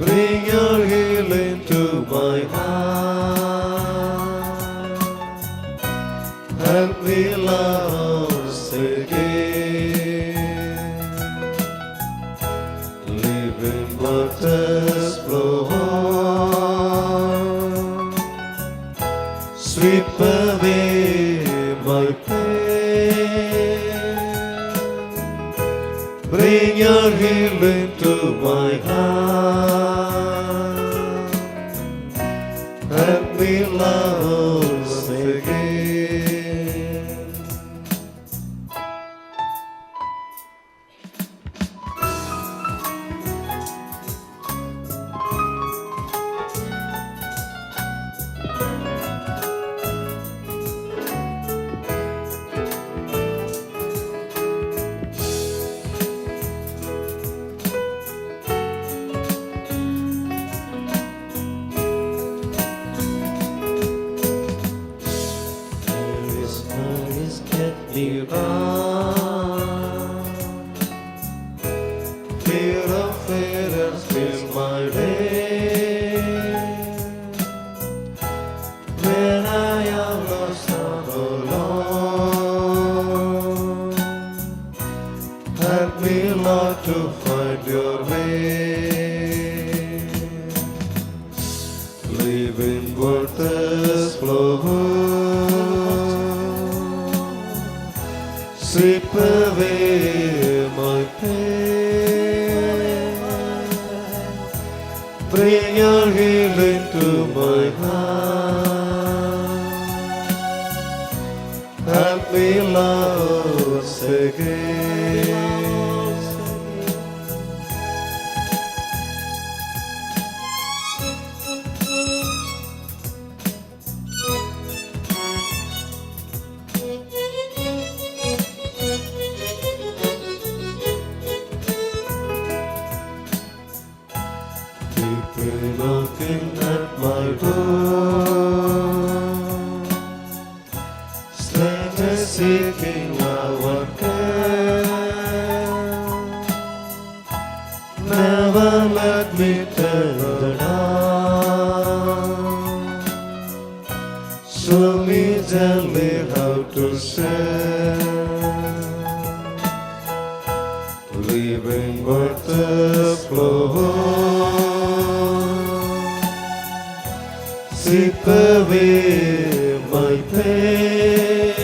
Bring your healing to my heart. Help me once again. Living waters flow on. Sweep away my pain. Bring your healing to my heart. Help me once again. Get me wrong. Fear of failures fills my day. When I am lost and alone, help me, Lord, to find your way. Living waters flow. Sweep away my pain. Bring your healing to my heart. Help me once again. People knocking at my door, strangers seeking our care. Never let me turn down. Show me gently how to share. Living waters flow. Sweep away my pain.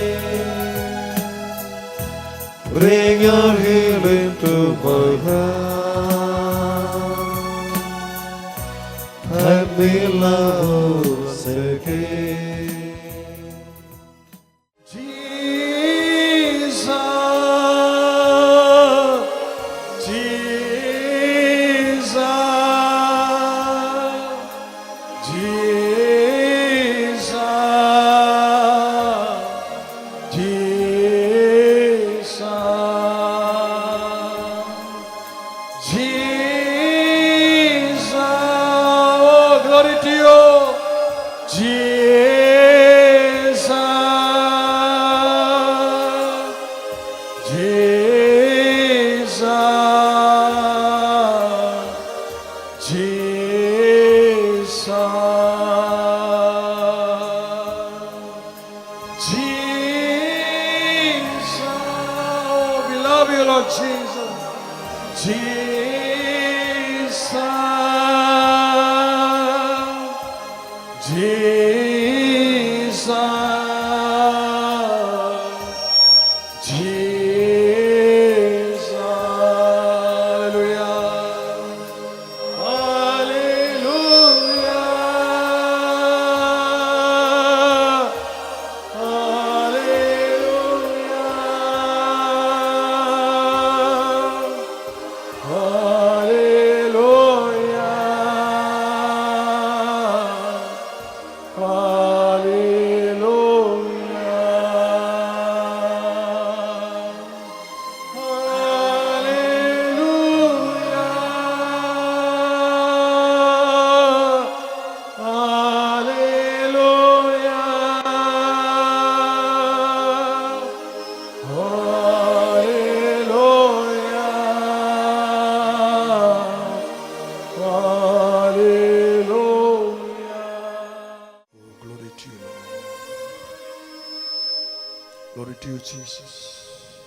Bring your healing to my heart. Help me once again. Jesus, Jesus, Jesus, Jesus, Jesus, oh glory to you, Jesus, Jesus, Jesus, Jesus, oh, we love you, Lord Jesus, Jesus, Jesus, Jesus, hallelujah, hallelujah, hallelujah, hallelujah, Jesus.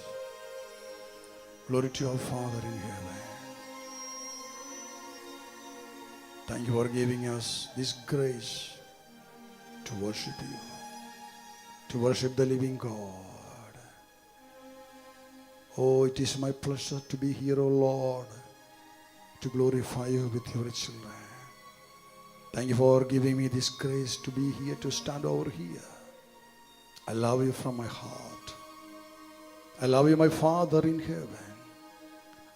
Glory to our Father in heaven. Thank you for giving us this grace to worship you, to worship the living God. Oh, it is my pleasure to be here, O Lord, to glorify you with your children. Thank you for giving me this grace to be here, to stand over here. I love you from my heart. I love you, my Father in heaven.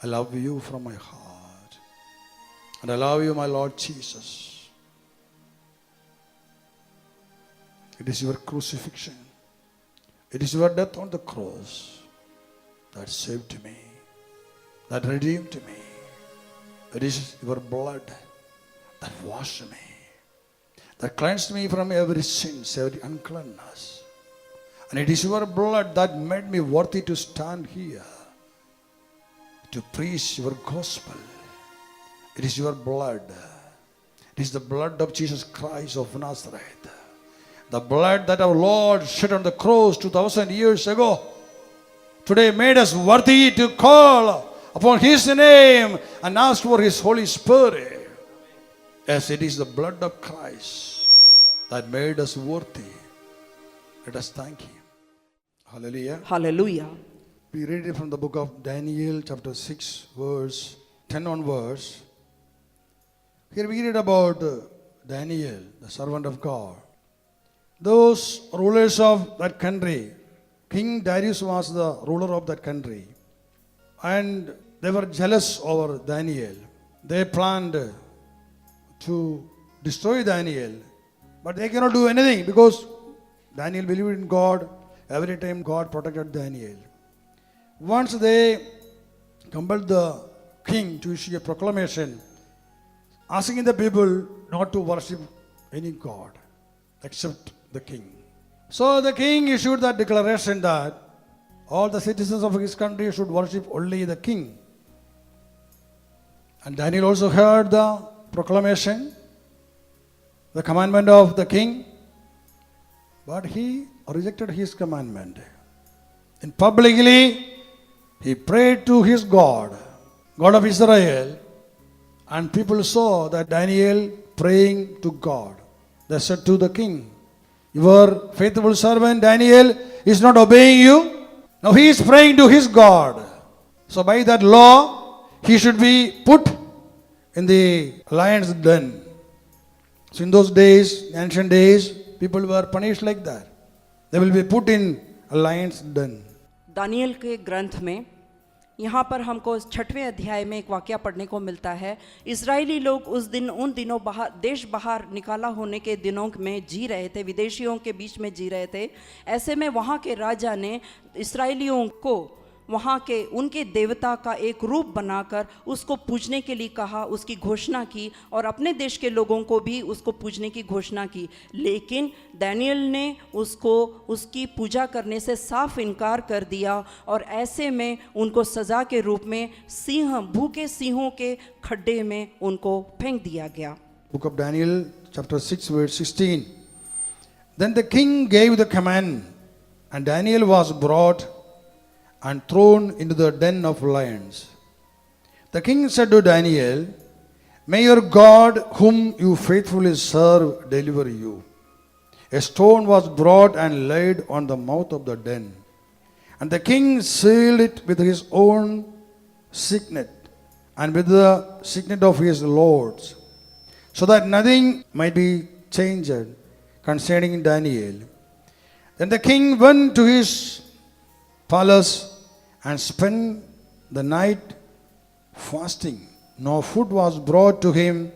I love you from my heart. And I love you, my Lord Jesus. It is your crucifixion. It is your death on the cross that saved me, that redeemed me. It is your blood that washed me, that cleansed me from every sin, every uncleanness. And it is your blood that made me worthy to stand here, to preach your gospel. It is your blood. It is the blood of Jesus Christ of Nazareth. The blood that our Lord shed on the cross 2,000 years ago, today made us worthy to call upon His name and ask for His Holy Spirit. Yes, it is the blood of Christ that made us worthy. Let us thank Him. Hallelujah. Hallelujah. We read it from the book of Daniel, chapter 6, verse 10 onwards. Here we read about Daniel, the servant of God. Those rulers of that country, King Darius was the ruler of that country, and they were jealous over Daniel. They planned to destroy Daniel, but they cannot do anything because Daniel believed in God. Every time God protected Daniel. Once they compelled the king to issue a proclamation asking the people not to worship any god except the king. So the king issued that declaration that all the citizens of his country should worship only the king. And Daniel also heard the proclamation, the commandment of the king, but he rejected his commandment. And publicly, he prayed to his God, God of Israel, and people saw that Daniel praying to God. They said to the king, your faithful servant Daniel is not obeying you. Now he is praying to his God. So by that law, he should be put in the lion's den. So in those days, ancient days, people were punished like that. They will be put in a lion's den. Daniel के ग्रंथ में यहाँ पर हमको 6वें अध्याय में एक वाक्य पढ़ने को मिलता है। इजरायली लोग उस दिन उन दिनों देश बाहर निकाला होने के दिनों में जी रहे थे, विदेशियों के बीच में जी रहे थे। ऐसे में वहाँ के राजा ने इस्राएलियों को वहाँ के उनके देवता का एक रूप बनाकर उसको पूजने के लिए कहा, उसकी घोषणा की और अपने देश के लोगों को भी उसको पूजने की घोषणा की। लेकिन दानियल ने उसको उसकी पूजा करने से साफ इनकार कर दिया और ऐसे में उनको सज़ा के रूप में भूखे सिंहों के खड्डे में उनको फेंक दिया गया। Book of Daniel, chapter 6, verse 16. Then the king gave the command, and Daniel was brought and thrown into the den of lions. The king said to Daniel, may your God, whom you faithfully serve, deliver you. A stone was brought and laid on the mouth of the den, and the king sealed it with his own signet and with the signet of his lords, so that nothing might be changed concerning Daniel. Then the king went to his palace and spent the night fasting. No food was brought to him,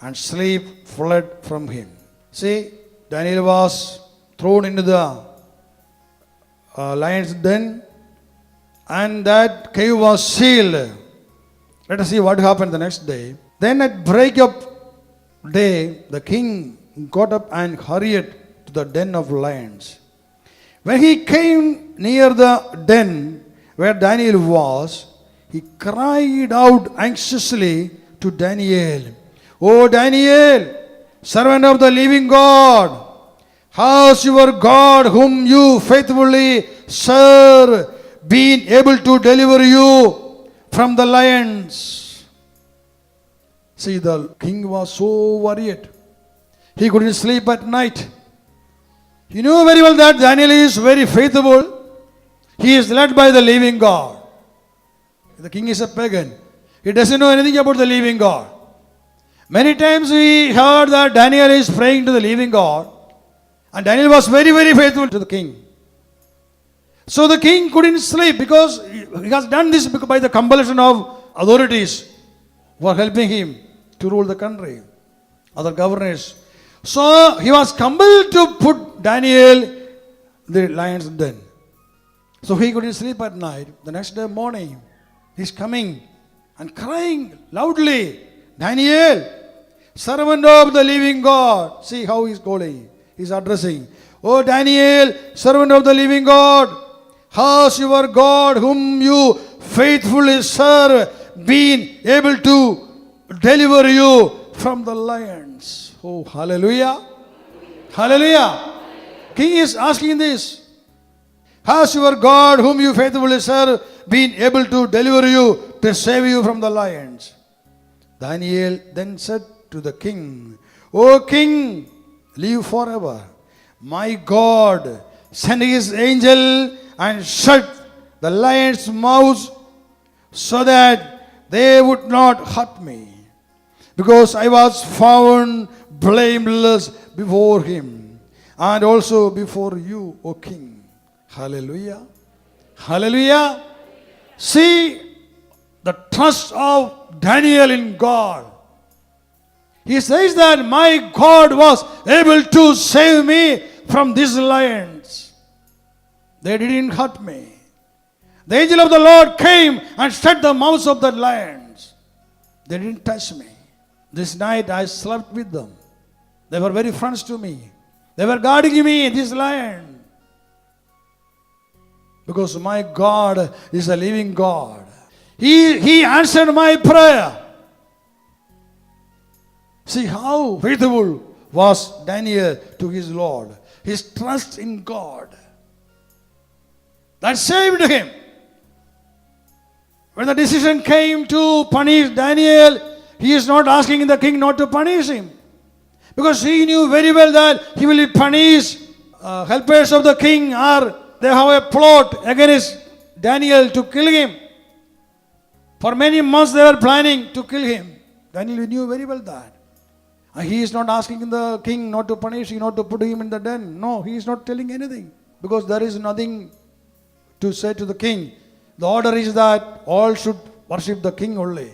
and sleep fled from him. See, Daniel was thrown into the lion's den, and that cave was sealed. Let us see what happened the next day. Then at break of day, the king got up and hurried to the den of lions. When he came near the den where Daniel was, he cried out anxiously to Daniel, O Daniel, servant of the living God, has your God, whom you faithfully Sir, been able to deliver you from the lions? See, the king was so worried. He couldn't sleep at night. He knew very well that Daniel is very faithful. He is led by the living God. The king is a pagan. He doesn't know anything about the living God. Many times we heard that Daniel is praying to the living God. And Daniel was very, very faithful to the king. So the king couldn't sleep because he has done this by the compulsion of authorities who are helping him to rule the country, other governors. So he was compelled to put Daniel in the lion's den. So he couldn't sleep at night. The next day morning, he's coming and crying loudly, Daniel, servant of the living God. See how he's calling. He's addressing. Oh Daniel, servant of the living God, has your God whom you faithfully serve been able to deliver you from the lions? Oh, hallelujah. Hallelujah. King is asking this. Has your God whom you faithfully serve been able to deliver you, to save you from the lions? Daniel then said to the king, O king, live forever. My God sent his angel and shut the lions' mouths so that they would not hurt me, because I was found blameless before him and also before you, O king. Hallelujah. Hallelujah. See the trust of Daniel in God. He says that my God was able to save me from these lions. They didn't hurt me. The angel of the Lord came and shut the mouths of the lions. They didn't touch me. This night I slept with them. They were very friends to me. They were guarding me, this lion. Because my God is a living God. He answered my prayer. See how faithful was Daniel to his Lord. His trust in God. That saved him. When the decision came to punish Daniel, he is not asking the king not to punish him. Because he knew very well that he will punish helpers of the king, or they have a plot against Daniel to kill him. For many months they were planning to kill him. Daniel knew very well that. And he is not asking the king not to punish him, not to put him in the den. No, he is not telling anything. Because there is nothing to say to the king. The order is that all should worship the king only,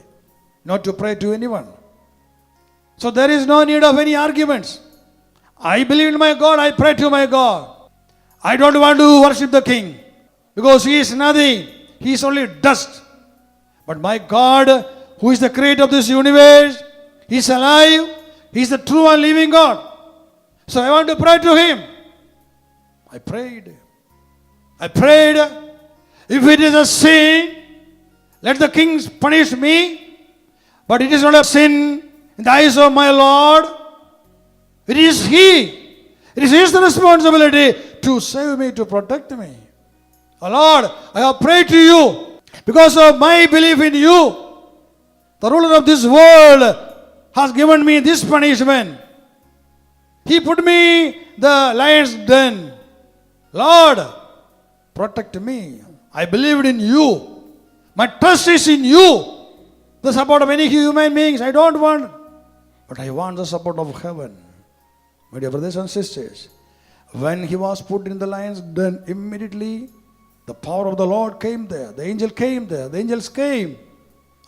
not to pray to anyone. So there is no need of any arguments. I believe in my God, I pray to my God. I don't want to worship the king because he is nothing. He is only dust. But my God, who is the creator of this universe, he is alive. He is the true and living God. So I want to pray to him. I prayed. If it is a sin, let the king punish me. But it is not a sin in the eyes of my Lord. It is he. It is his responsibility to save me, to protect me. Oh Lord, I have prayed to you because of my belief in you. The ruler of this world has given me this punishment. He put me the lion's den. Lord, protect me. I believed in you. My trust is in you. The support of any human beings I don't want. But I want the support of heaven. My dear brothers and sisters, when he was put in the lion's den, immediately the power of the Lord came there. The angel came there. The angels came.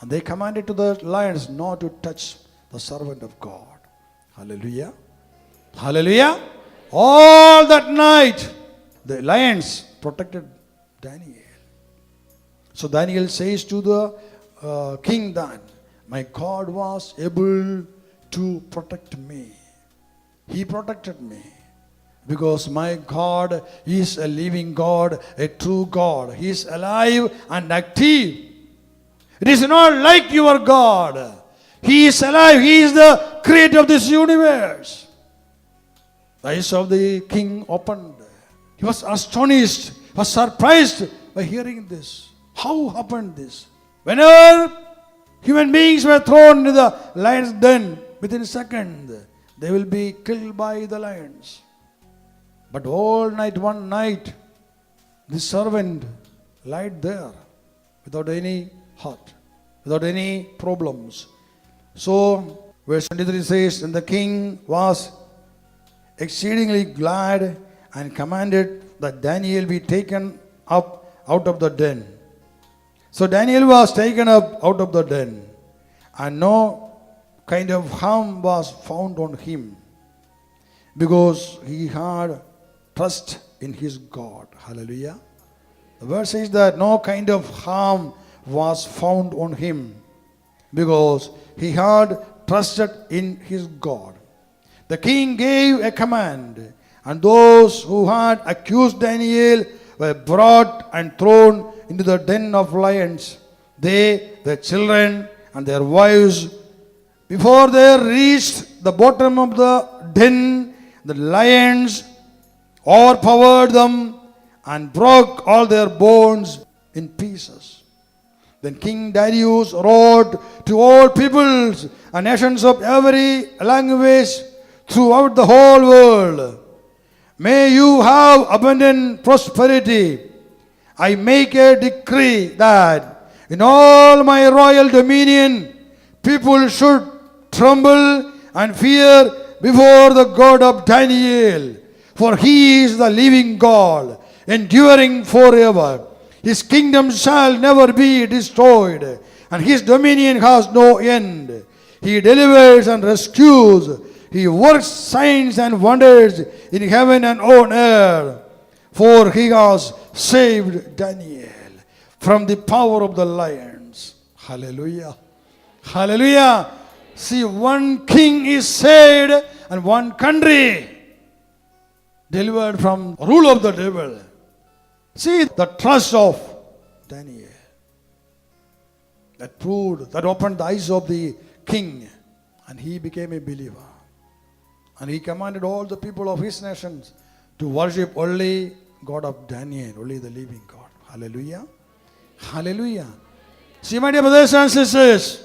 And they commanded to the lions not to touch the servant of God. Hallelujah. Hallelujah. All that night, the lions protected Daniel. So Daniel says to the king that my God was able to protect me. He protected me because my God is a living God, a true God. He is alive and active. It is not like your God. He is alive. He is the creator of this universe. The eyes of the king opened. He was astonished was surprised by hearing this. How happened this? Whenever human beings were thrown into the lion's den, within a second, they will be killed by the lions. But all night, one night, this servant lied there without any hurt, without any problems. So, verse 23 says, and the king was exceedingly glad and commanded that Daniel be taken up out of the den. So Daniel was taken up out of the den, and no kind of harm was found on him, because he had trust in his God. Hallelujah. The verse says that no kind of harm was found on him, because he had trusted in his God. The king gave a command, and those who had accused Daniel were brought and thrown into the den of lions, they, their children, and their wives. Before they reached the bottom of the den, the lions overpowered them and broke all their bones in pieces. Then King Darius wrote to all peoples and nations of every language throughout the whole world, may you have abundant prosperity. I make a decree that in all my royal dominion, people should tremble and fear before the God of Daniel, for he is the living God, enduring forever. His kingdom shall never be destroyed, and his dominion has no end. He delivers and rescues. He works signs and wonders in heaven and on earth. For he has saved Daniel from the power of the lions. Hallelujah. Hallelujah. See, one king is saved and one country delivered from rule of the devil. See the trust of Daniel. That opened the eyes of the king, and he became a believer. And he commanded all the people of his nations to worship only God of Daniel, only the living God. Hallelujah. Hallelujah. See, my dear brothers and sisters,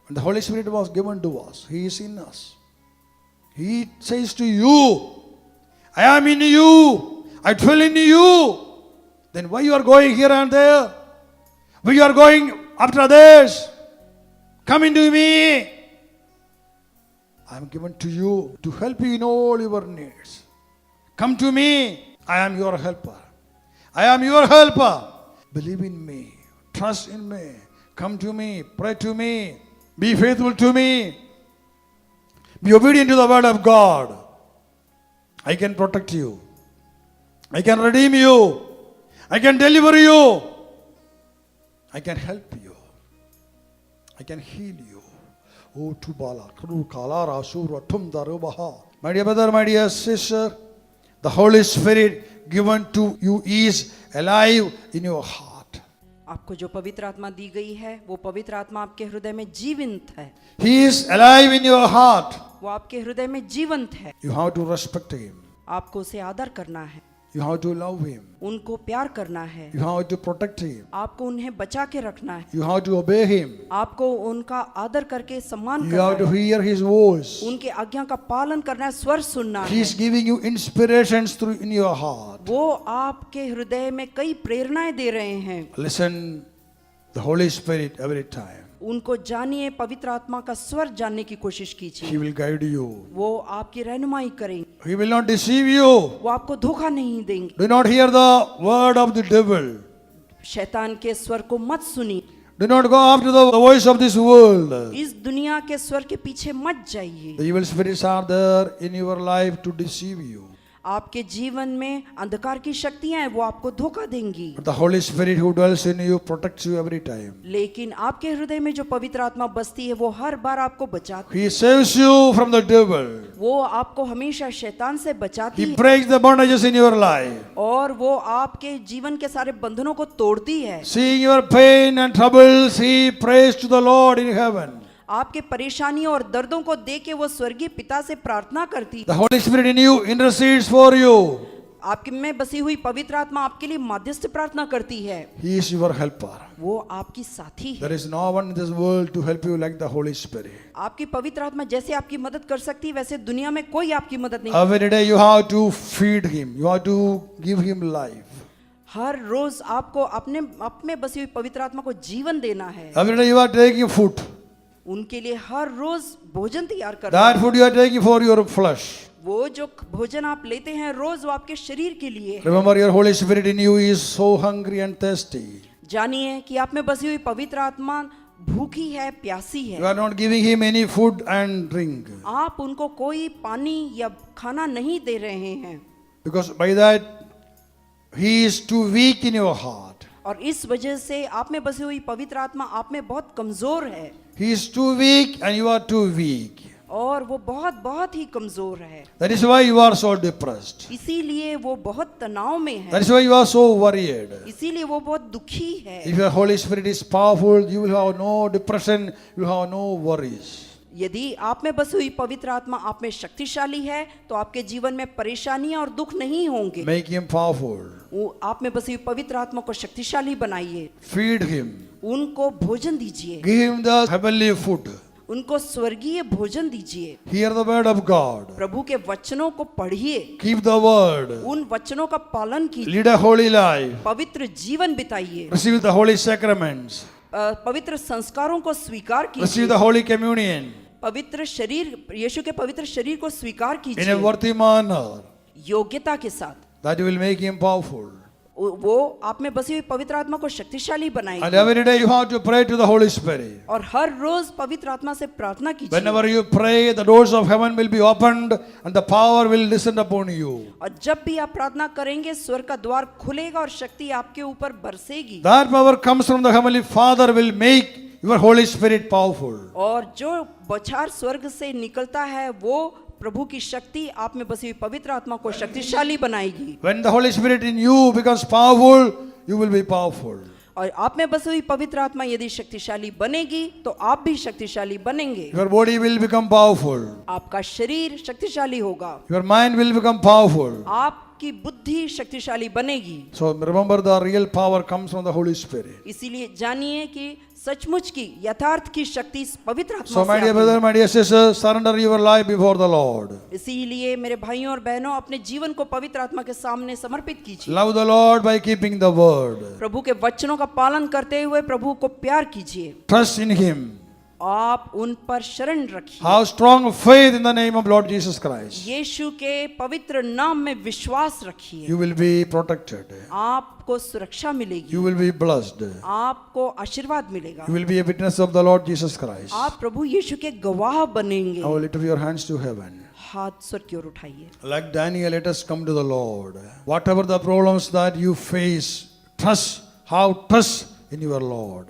when the Holy Spirit was given to us, he is in us. He says to you, I am in you, I dwell in you. Then why you are going here and there? Why you are going after others? Come into me. I am given to you to help you in all your needs. Come to me. I am your helper. I am your helper. Believe in me. Trust in me. Come to me. Pray to me. Be faithful to me. Be obedient to the word of God. I can protect you. I can redeem you. I can deliver you. I can help you. I can heal you. Oh, Tubala, Kru Kalara, Sura, Tum Darubaha. My dear brother, my dear sister, the Holy Spirit given to you is alive in your heart. आपको जो पवित्र आत्मा दी गई है, वो पवित्र आत्मा आपके हृदय में जीवंत है. He is alive in your heart. वो आपके हृदय में जीवंत है. You have to respect him. आपको उसे आदर करना है. You have to love him. उनको प्यार करना है. You have to protect him. आपको उन्हें बचा के रखना है. You have to obey him. आपको उनका आदर करके सम्मान You करना have to है. hear his voice. उनके आज्ञा का पालन करना है, स्वर सुनना He है. is giving you inspirations through in your heart. वो आपके हृदय में कई प्रेरणाएं दे रहे हैं. Listen the Holy Spirit every time. उनको जानिए, पवित्र आत्मा का स्वर जानने की कोशिश He कीजिए. will guide you. वो आपकी रहनुमाई करेंगे. He will not deceive you. वो आपको धोखा नहीं देंगे. Do not hear the word of the devil. शैतान के स्वर को मत सुनिए. Do not go after the voice of this world. इस दुनिया के स्वर के पीछे मत जाइए. The evil spirits are there in your life to deceive you. आपके जीवन में अंधकार की शक्तियां हैं, वो आपको धोखा देंगी. But the Holy Spirit who dwells in you protects you every time. लेकिन आपके हृदय में जो पवित्र आत्मा बसती है, वो हर बार आपको बचाती है. He saves you from the devil. वो आपको हमेशा शैतान से बचाती He है. breaks the bondages in your life. और वो आपके जीवन के सारे बंधनों को तोड़ती है. Seeing your pain and troubles, he prays to the Lord in heaven. आपके परेशानियों और दर्दों को देख के वो स्वर्गीय पिता से प्रार्थना करती The है. Holy Spirit in you intercedes for you. आपके में बसी हुई पवित्र आत्मा आपके लिए माध्यस्थ प्रार्थना करती है। He is your helper. वो आपकी साथी है। There is no one in this world to help you like the Holy Spirit. आपकी पवित्र आत्मा जैसे आपकी मदद कर सकती है वैसे दुनिया में कोई आपकी मदद नहीं। Every day you have to feed him. You have to give him life. हर रोज आपको अपने बसी हुई पवित्र आत्मा को जीवन देना है। Every day you are taking food. उनके लिए हर रोज भोजन तैयार करना That है। food you are taking for your flesh. वो जो भोजन आप लेते हैं रोज वो आपके शरीर के लिए है। Remember, your Holy Spirit in you is so hungry and thirsty. जानिए कि आप में बसी हुई पवित्र आत्मा भूखी है, प्यासी You है। are not giving him any food and drink. आप उनको कोई पानी या खाना नहीं दे रहे हैं Because by that, he is too weak in your heart. और इस वजह से आप में बसी हुई पवित्र आत्मा आप में बहुत कमजोर है He is too weak and you are too weak. और वो बहुत ही कमजोर है। That is why you are so depressed. इसीलिए वो बहुत तनाव में है। That is why you are so worried. इसीलिए वो बहुत दुखी है। If your Holy Spirit is powerful, you will have no depression, you will have no worries. यदि आप में बसी हुई पवित्र आत्मा आप में शक्तिशाली है तो आपके जीवन में परेशानियां और दुख नहीं होंगे। Make him powerful. वो आप में बसी हुई पवित्र आत्मा को शक्तिशाली बनाइए। Feed him. उनको भोजन दीजिए। Give him the heavenly food. उनको स्वर्गीय भोजन दीजिए। Hear the word of God. प्रभु के वचनों को पढ़िए। Keep the word. उन वचनों का पालन कीजिए। Lead a holy life. पवित्र जीवन बिताइए। Receive the holy sacraments. पवित्र संस्कारों को स्वीकार Receive कीजिए। the holy communion पवित्र शरीर यीशु के पवित्र शरीर को स्वीकार in a कीजिए worthy manner. योग्यता के साथ। That will make him powerful. वो आप में बसी हुई पवित्र आत्मा को शक्तिशाली And बनाएगी। every day you have to pray to the Holy Spirit. और हर रोज पवित्र आत्मा से प्रार्थना कीजिए। Whenever you pray, the doors of heaven will be opened and the power will descend upon you. और जब भी आप प्रार्थना करेंगे स्वर्ग का द्वार खुलेगा और शक्ति आपके ऊपर बरसेगी। That power comes from the Heavenly Father will make your Holy Spirit powerful. और जो बौछार स्वर्ग से निकलता है वो प्रभु की शक्ति आप में बसी हुई पवित्र आत्मा को शक्तिशाली बनाएगी। When the Holy Spirit in you becomes powerful, you will be powerful. और आप में बसी हुई पवित्र आत्मा यदि शक्तिशाली बनेगी तो आप भी शक्तिशाली बनेंगे। Your body will become powerful. आपका शरीर शक्तिशाली होगा। Your mind will become powerful. आपकी बुद्धि शक्तिशाली बनेगी। So remember, the real power comes from the Holy Spirit. इसीलिए जानिए कि सचमुच की यथार्थ की शक्ति पवित्र आत्मा So से my dear आती है। brother, my dear sister, surrender your life before the Lord. इसीलिए मेरे भाइयों और बहनों अपने जीवन को पवित्र आत्मा के सामने समर्पित कीजिए। Love the Lord by keeping the word. प्रभु के वचनों का पालन करते हुए प्रभु को प्यार कीजिए। Trust in Him. आप उन पर शरण रखिए। Have strong faith in the name of Lord Jesus Christ. यीशु के पवित्र नाम में विश्वास रखिए। You will be protected. आपको सुरक्षा मिलेगी। You will be blessed. आपको आशीर्वाद मिलेगा। You will be a witness of the Lord Jesus Christ. आप प्रभु यीशु के गवाह बनेंगे। Now lift up your hands to heaven. हाथ स्वर्ग की ओर उठाइए। Like Daniel, let us come to the Lord. Whatever the problems that you face, have trust in your Lord.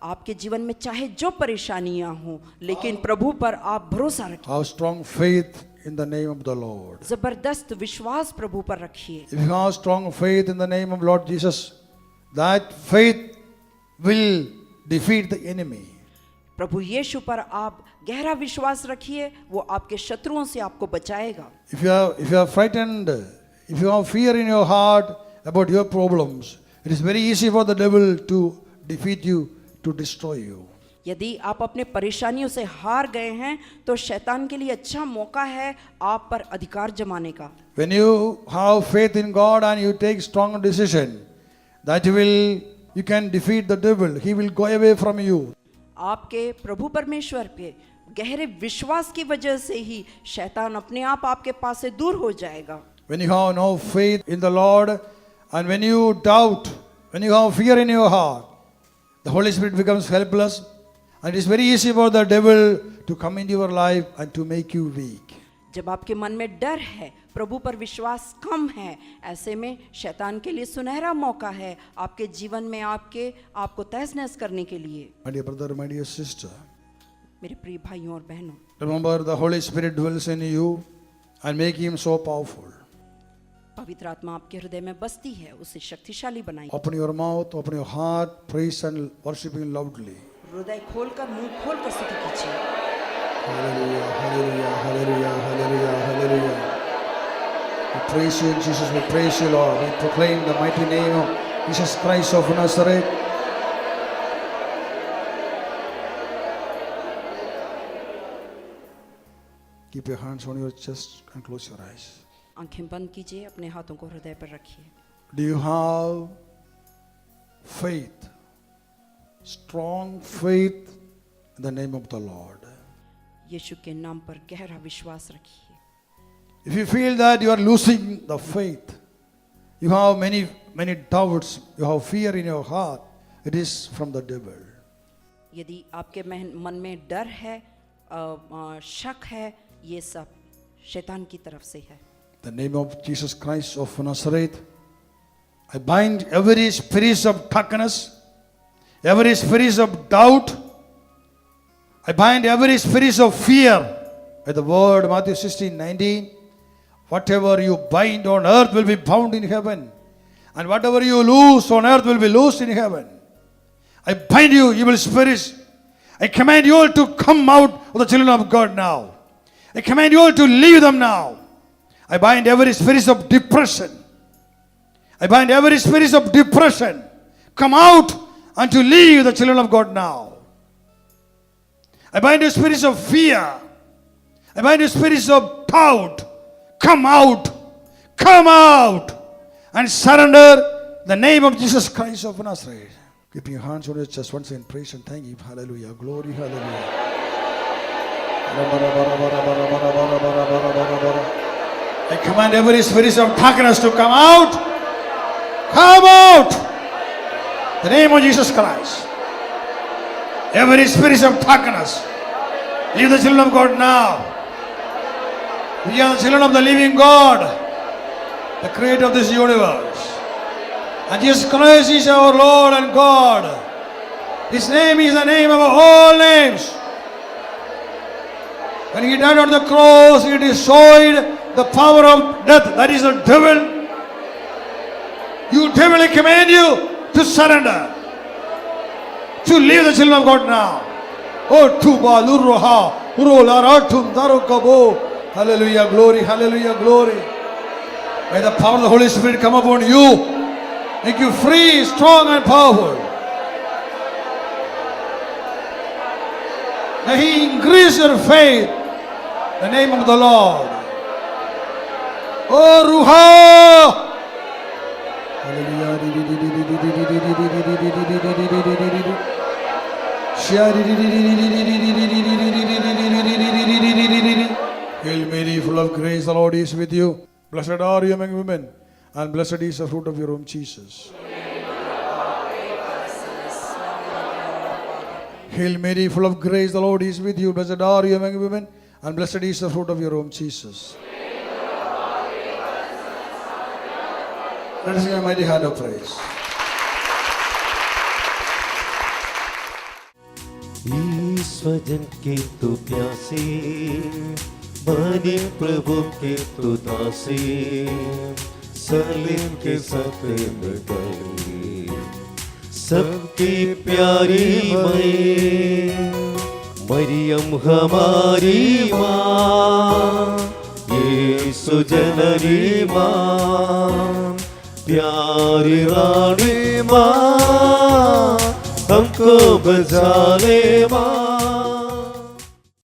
आपके जीवन में चाहे जो परेशानियां हों लेकिन प्रभु पर आप भरोसा रखिए। Have strong faith in the name of the Lord. जबरदस्त विश्वास प्रभु पर रखिए। If you have strong faith in the name of Lord Jesus, that faith will defeat the enemy. प्रभु यीशु पर आप गहरा विश्वास रखिए, वो आपके शत्रुओं से आपको बचाएगा। If you are frightened, if you have fear in your heart about your problems, it is very easy for the devil to defeat you, to destroy you. यदि आप अपने परेशानियों से हार गए हैं तो शैतान के लिए अच्छा मौका है आप पर अधिकार जमाने का। When you have faith in God and you take strong decision, you can defeat the devil. He will go away from you. आपके प्रभु परमेश्वर पे गहरे विश्वास की वजह से ही शैतान अपने आप आपके पास से दूर हो जाएगा। When you have no faith in the Lord and when you doubt, when you have fear in your heart, the Holy Spirit becomes helpless and it is very easy for the devil to come into your life and to make you weak. जब आपके मन में डर है, प्रभु पर विश्वास कम है, ऐसे में शैतान के लिए सुनहरा मौका है आपके जीवन में आपको तहस नहस करने के लिए। My dear brother, my dear sister, मेरे प्रिय भाइयों और बहनों, remember the Holy Spirit dwells in you and make him so powerful. पवित्र आत्मा आपके हृदय में बसती है, उसे शक्तिशाली बनाइए। Open your mouth, open your heart, praise and worship him loudly. हृदय खोलकर मुंह खोलकर स्तुति कीजिए। Hallelujah, hallelujah, hallelujah, hallelujah, hallelujah. We praise you, Jesus. We praise you, Lord. We proclaim the mighty name of Jesus Christ of Nazareth. Keep your hands on your chest and close your eyes. आंखें बंद कीजिए, अपने हाथों को हृदय पर रखिए. Do you have faith? Strong faith in the name of the Lord. यीशु के नाम पर गहरा विश्वास रखिए. If you feel that you are losing the faith, you have many doubts, you have fear in your heart, it is from the devil. यदि आपके मन में डर है, शक है, ये सब शैतान की तरफ से है. The name of Jesus Christ of Nazareth, I bind every spirit of darkness, every spirit of doubt, I bind every spirit of fear by the word Matthew 16:19. Whatever you bind on earth will be bound in heaven, and whatever you loose on earth will be loosed in heaven. I bind you, evil spirits. I command you all to come out of the children of God now. I command you all to leave them now. I bind every spirit of depression. I bind every spirit of depression. Come out and to leave the children of God now. I bind the spirits of fear. I bind the spirits of doubt. Come out. Come out. And surrender the name of Jesus Christ of Nazareth. Keeping your hands on your chest once again, praise and thank Him. Hallelujah. Glory, hallelujah. I command every spirit of darkness to come out. Come out. In the name of Jesus Christ. Every spirit of darkness, leave the children of God now. We are the children of the living God, the creator of this universe. And Jesus Christ is our Lord and God. His name is the name above all names. When He died on the cross, He destroyed the power of death, that is the devil. You devil, I command you to surrender, to leave the children of God now. Oh, tuba luroha, urolaratum darukabo. Hallelujah, glory, hallelujah, glory. May the power of the Holy Spirit come upon you, make you free, strong and powerful. May He increase your faith in the name of the Lord. Oh, Ruha. Hallelujah. Hail Mary, full of grace, the Lord is with you. Blessed are you among women, and blessed is the fruit of your womb, Jesus. Hail Mary, full of grace, the Lord is with you. Blessed are you among women, and blessed is the fruit of your womb, Jesus. Let us sing a mighty hand of praise. ईश्वरजन के तू प्यासे, बने प्रभु के तू दासे, सलीम के साथ में गली, सबकी प्यारी माँ, मरियम हमारी माँ, यीशु जननी माँ, प्यारी रानी माँ, हमको बचा ले माँ.